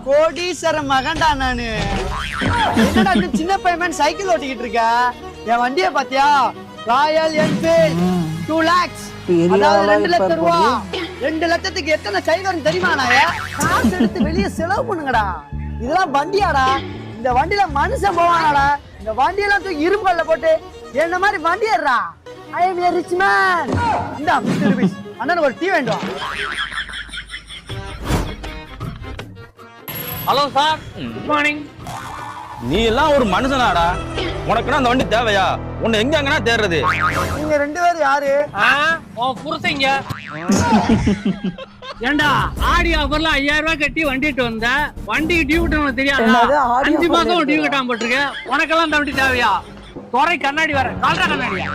கோடீஸ்வர மகன்டா நானு. என்னடா சின்ன பையன் சைக்கிள் ஓட்டிக்கிட்டு இருக்க? என் வண்டிய பாத்தியா? Royal Enfield 2 lakhs. அதாவது 2 லட்சம் ரூபா. 2 லட்சத்துக்கு எத்தனை சைக்கிள் வரும் தெரியுமா? காசு எடுத்து வெளியே செலவு பண்ணுங்கடா. இதெல்லாம் வண்டியாடா? இந்த வண்டியில மனுஷன் போவானாடா? இந்த வண்டியெல்லாம் தூக்கி இரும்பல்ல போட்டு என்ன மாதிரி வண்டி ஏறா. ஐ அம் a rich man. இந்த 50 rupees அண்ணனுக்கு ஒரு டீ வேண்டும். Hello sir, good morning. நீ எல்லாம் ஒரு மனுஷனாடா? உனக்குன்னா அந்த வண்டி தேவையா? உன்னை எங்க எங்கன்னா தேடுறது? நீங்க 2 பேரும் யாரு? உன் புருஷங்க. ஏண்டா ஆடி ஆஃபர்ல 5000 ரூபாய் கட்டி வண்டிட்டு வந்த வண்டிக்கு டியூ கட்டணும் தெரியாதா? 5 மாசம் டியூ கட்டாம போட்டுருக்க. உனக்கெல்லாம் இந்த வண்டி தேவையா? துறை கண்ணாடி வர கால்ரா கண்ணாடியா?